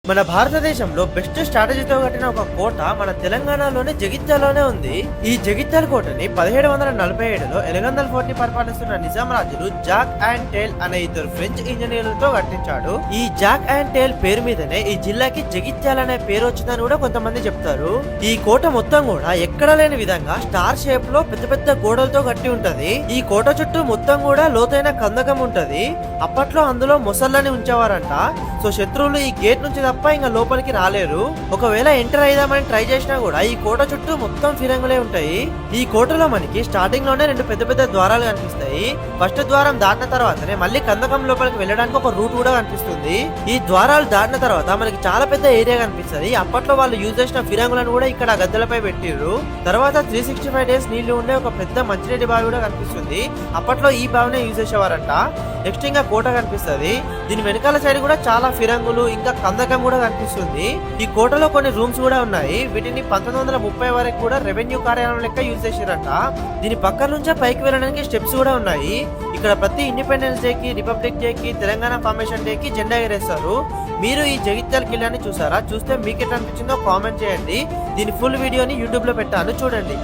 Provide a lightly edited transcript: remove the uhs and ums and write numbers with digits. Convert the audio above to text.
మన భారతదేశంలో బెస్ట్ స్ట్రాటజీతో కట్టిన ఒక కోట మన తెలంగాణలోని జగిత్యాలలోనే ఉంది. ఈ జగిత్యాల కోటని 1747లో ఎలగందల్ ఫోర్ట్ ని పరిపాలిస్తున్న నిజాం రాజులు జాక్ అండ్ టేల్ అనే ఇద్దరు ఫ్రెంచ్ ఇంజనీర్లతో కట్టించాడు. ఈ జాక్ అండ్ టేల్ పేరు మీదనే ఈ జిల్లాకి జగిత్యాల అనే పేరు వచ్చిందని కూడా కొంతమంది చెప్తారు. ఈ కోట మొత్తం కూడా ఎక్కడ లేని విధంగా స్టార్ షేప్ లో పెద్ద పెద్ద గోడలతో కట్టి ఉంటది. ఈ కోట చుట్టూ మొత్తం కూడా లోతైన కందకం ఉంటది. అప్పట్లో అందులో మొసళ్ళని ఉంచేవారంట. సో శత్రువులు ఈ గేట్ నుంచి తప్ప ఇంకా లోపలికి రాలేరు. ఒకవేళ ఎంటర్ అయిదామని ట్రై చేసినా కూడా ఈ కోట చుట్టూ మొత్తం ఫిరంగులే ఉంటాయి. ఈ కోటలో మనకి స్టార్టింగ్ లోనే రెండు పెద్ద పెద్ద ద్వారాలు కనిపిస్తాయి. ఫస్ట్ ద్వారం దాటిన తర్వాతనే మళ్ళీ కందకం లోపలికి వెళ్ళడానికి ఒక రూట్ కూడా కనిపిస్తుంది. ఈ ద్వారాలు దాటిన తర్వాత మనకి చాలా పెద్ద ఏరియా కనిపిస్తుంది. అప్పట్లో వాళ్ళు యూజ్ చేసిన ఫిరంగులను కూడా ఇక్కడ గద్దెలపై పెట్టిర్రు. తర్వాత 365 డేస్ నీళ్లు ఉండే ఒక పెద్ద మంచినీటి బావి కూడా కనిపిస్తుంది. అప్పట్లో ఈ బావినే యూజ్ చేసేవారంట. నెక్స్ట్ ఇంకా కోట కనిపిస్తుంది. దీని వెనకాల సైడ్ కూడా చాలా ఫిరంగులు ఇంకా కందకం కూడా కనిపిస్తుంది. ఈ కోటలో కొన్ని రూమ్స్ కూడా ఉన్నాయి. వీటిని 1930 వరకు కూడా రెవెన్యూ కార్యాలయం లెక్క యూజ్ చేసిరంట. దీని పక్కన నుంచే పైకి వెళ్ళడానికి స్టెప్స్ కూడా ఉన్నాయి. ఇక్కడ ప్రతి ఇండిపెండెన్స్ డే కి, రిపబ్లిక్ డే కి, తెలంగాణ ఫార్మేషన్ డే కి జెండా ఎగరేస్తారు. మీరు ఈ జగిత్యాల కిల్లాని చూసారా? చూస్తే మీకు ఎట్లా అనిపించిందో కామెంట్ చేయండి. దీని ఫుల్ వీడియోని యూట్యూబ్ లో పెట్టాను, చూడండి.